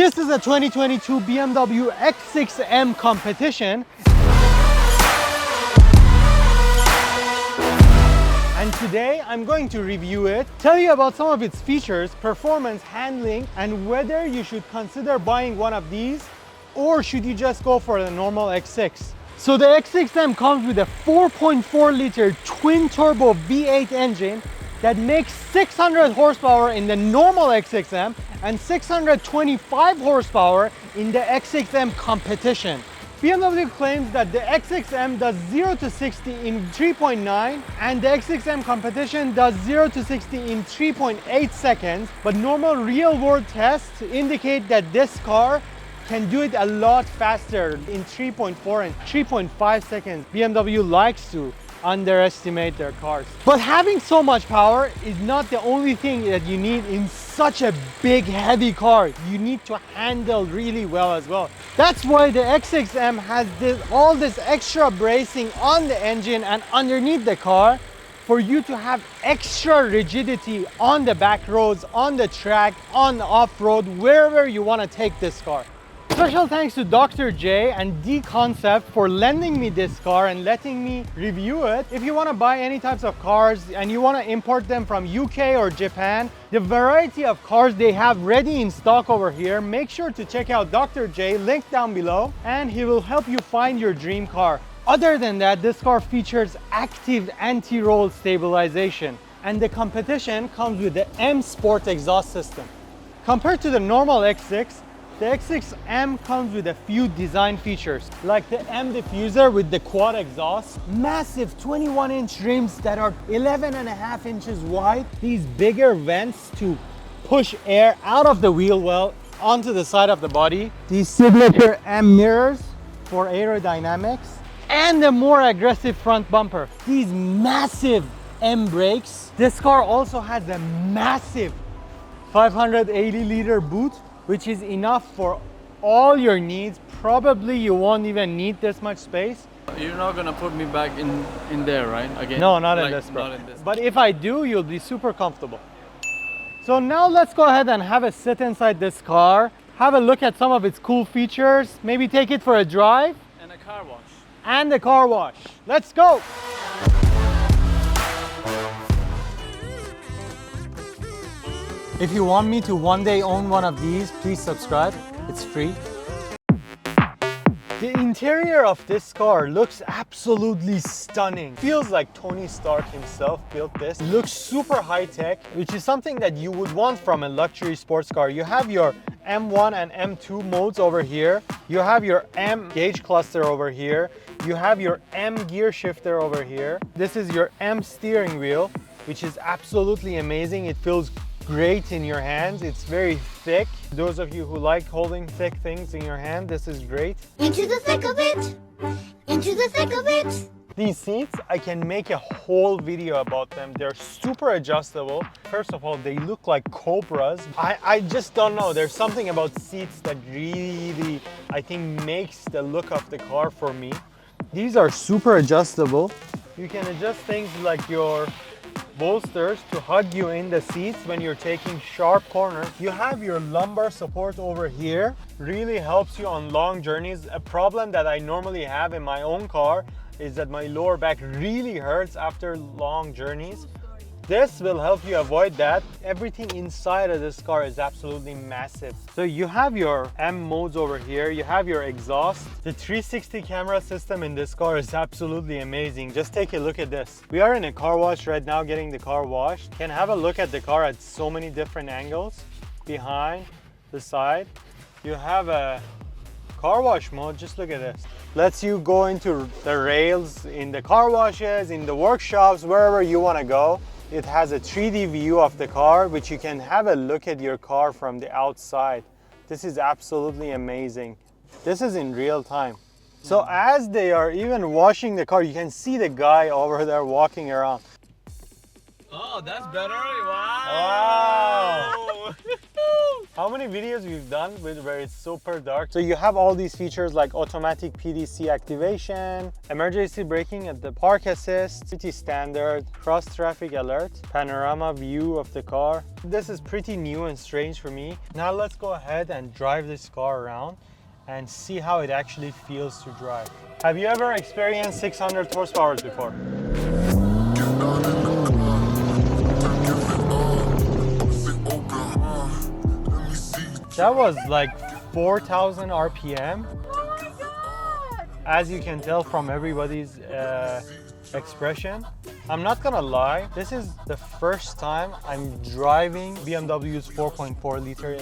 This is a 2022 BMW X6M competition. And today I'm going to review it, tell you about some of its features, performance, handling, and whether you should consider buying one of these or should you just go for the normal X6. So the X6M comes with a 4.4 liter twin turbo V8 engine that makes 600 horsepower in the normal X6M and 625 horsepower in the X6M competition. BMW claims that the X6M does 0 to 60 in 3.9 and the X6M competition does 0 to 60 in 3.8 seconds, but normal real-world tests indicate that this car can do it a lot faster in 3.4 and 3.5 seconds. BMW likes to underestimate their cars. But having so much power is not the only thing that you need in such a big, heavy car. You need to handle really well as well. That's why the X6M has all this extra bracing on the engine and underneath the car for you to have extra rigidity on the back roads, on the track, on the off-road, wherever you want to take this car. Special thanks to Dr. J and D Concept for lending me this car and letting me review it. If you want to buy any types of cars and you want to import them from UK or Japan, the variety of cars they have ready in stock over here, make sure to check out Dr. J, link down below, and he will help you find your dream car. Other than that, this car features active anti-roll stabilization, and the competition comes with the M Sport exhaust system. Compared to the normal X6, the X6M comes with a few design features, like the M diffuser with the quad exhaust, massive 21-inch rims that are 11.5 inches wide, these bigger vents to push air out of the wheel well onto the side of the body, these signature M mirrors for aerodynamics, and the more aggressive front bumper, these massive M brakes. This car also has a massive 580-liter boot, which is enough for all your needs. Probably you won't even need this much space. You're not gonna put me back in there, right? Again? No, not like, in this, bro. Not in this. But if I do, you'll be super comfortable. So now let's go ahead and have a sit inside this car, have a look at some of its cool features, maybe take it for a drive. And a car wash. And a car wash. Let's go! If you want me to one day own one of these, please subscribe. It's free. The interior of this car looks absolutely stunning. Feels like Tony Stark himself built this. It looks super high-tech, which is something that you would want from a luxury sports car. You have your M1 and M2 modes over here. You have your M gauge cluster over here. You have your M gear shifter over here. This is your M steering wheel, which is absolutely amazing. It feels great in your hands. It's very thick. Those of you who like holding thick things in your hand, this is great. Into the thick of it! Into the thick of it! These seats, I can make a whole video about them. They're super adjustable. First of all, they look like cobras. I just don't know. There's something about seats that really, I think, makes the look of the car for me. These are super adjustable. You can adjust things like your bolsters to hug you in the seats when you're taking sharp corners. You have your lumbar support over here. Really helps you on long journeys. A problem that I normally have in my own car is that my lower back really hurts after long journeys. This will help you avoid that. Everything inside of this car is absolutely massive. So you have your M modes over here. You have your exhaust. The 360 camera system in this car is absolutely amazing. Just take a look at this. We are in a car wash right now getting the car washed. Can have a look at the car at so many different angles. Behind, the side. You have a car wash mode. Just look at this. Lets you go into the rails in the car washes, in the workshops, wherever you want to go. It has a 3D view of the car, which you can have a look at your car from the outside. This is absolutely amazing. This is in real time. So as they are even washing the car, you can see the guy over there walking around. Oh, that's better. Wow. How many videos we've done with where it's super dark? So you have all these features like automatic PDC activation, emergency braking at the park assist, pretty standard, cross traffic alert, panorama view of the car. This is pretty new and strange for me. Now let's go ahead and drive this car around and see how it actually feels to drive. Have you ever experienced 600 horsepower before? That was like 4,000 RPM. Oh my god! As you can tell from everybody's expression. I'm not gonna lie, this is the first time I'm driving BMW's 4.4 liter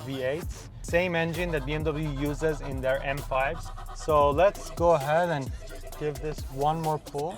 V8s. Same engine that BMW uses in their M5s. So let's go ahead and give this one more pull.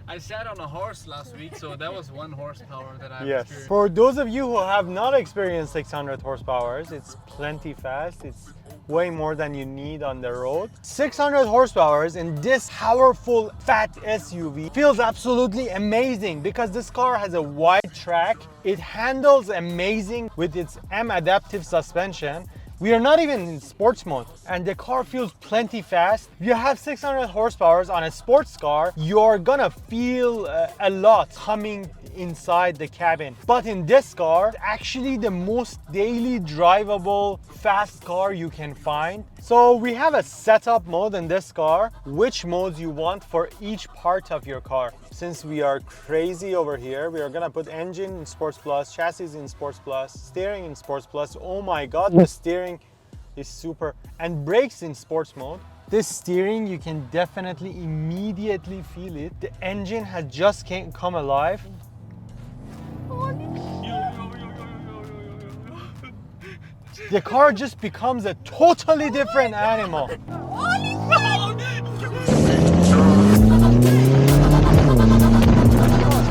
I sat on a horse last week, so that was 1 horsepower that I Yes. experienced. For those of you who have not experienced 600 horsepower, it's plenty fast. It's way more than you need on the road. 600 horsepower in this powerful fat SUV feels absolutely amazing because this car has a wide track. It handles amazing with its M adaptive suspension. We are not even in sports mode and the car feels plenty fast. If you have 600 horsepower on a sports car, you're gonna feel a lot coming inside the cabin. But in this car, it's actually the most daily drivable fast car you can find. So we have a setup mode in this car, which modes you want for each part of your car. Since we are crazy over here, we are gonna put engine in Sports Plus, chassis in Sports Plus, steering in Sports Plus. Oh my God, the steering is super. And brakes in sports mode. This steering, you can definitely immediately feel it. The engine has just come alive. The car just becomes a totally different animal.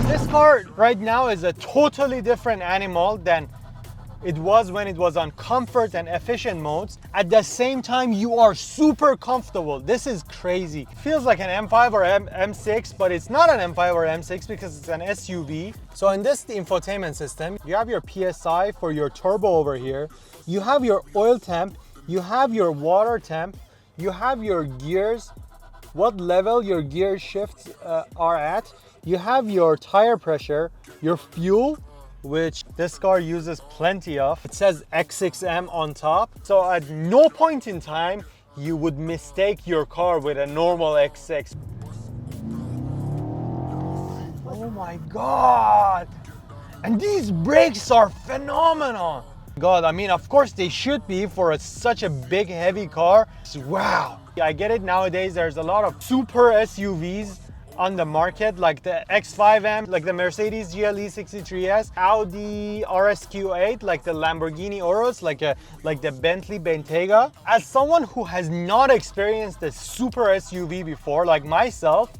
This car right now is a totally different animal than it was when it was on comfort and efficient modes. At the same time, you are super comfortable. This is crazy. Feels like an M5 or M6, but it's not an M5 or M6 because it's an SUV. So in this infotainment system, you have your PSI for your turbo over here. You have your oil temp, you have your water temp, you have your gears, what level your gear shifts are at. You have your tire pressure, your fuel, which this car uses plenty of. It says X6M on top. So at no point in time, you would mistake your car with a normal X6. Oh my God. And these brakes are phenomenal. God, I mean, of course they should be for such a big, heavy car. Wow. I get it nowadays, there's a lot of super SUVs on the market, like the X5M, like the Mercedes GLE 63S, Audi RSQ8, like the Lamborghini Urus, like the Bentley Bentayga. As someone who has not experienced a super SUV before, like myself,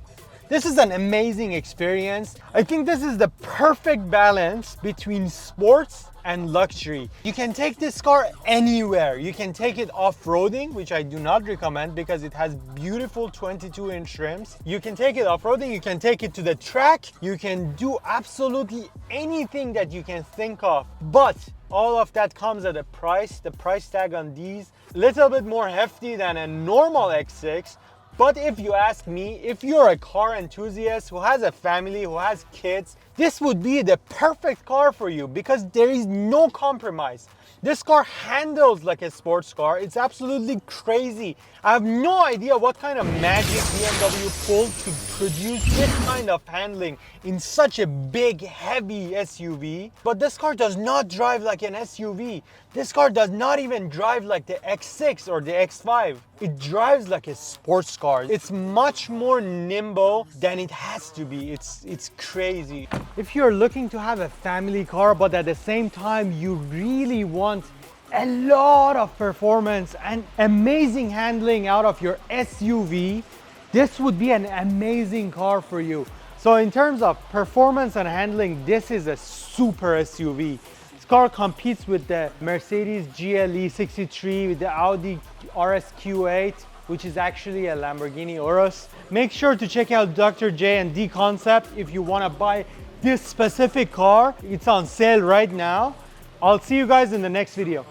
this is an amazing experience. I think this is the perfect balance between sports and luxury. You can take this car anywhere. You can take it off-roading, which I do not recommend because it has beautiful 22-inch rims. You can take it off-roading, you can take it to the track, you can do absolutely anything that you can think of. But all of that comes at a price. The price tag on these, a little bit more hefty than a normal X6. But if you ask me, if you're a car enthusiast who has a family, who has kids, this would be the perfect car for you because there is no compromise. This car handles like a sports car. It's absolutely crazy. I have no idea what kind of magic BMW pulled to produce this kind of handling in such a big, heavy SUV. But this car does not drive like an SUV. This car does not even drive like the X6 or the X5. It drives like a sports car. It's much more nimble than it has to be. It's crazy. If you're looking to have a family car, but at the same time you really want a lot of performance and amazing handling out of your SUV, this would be an amazing car for you. So in terms of performance and handling, this is a super SUV. This car competes with the Mercedes GLE 63, with the Audi RSQ8, which is actually a Lamborghini Urus. Make sure to check out Dr. J and D Concept if you want to buy this specific car. It's on sale right now. I'll see you guys in the next video.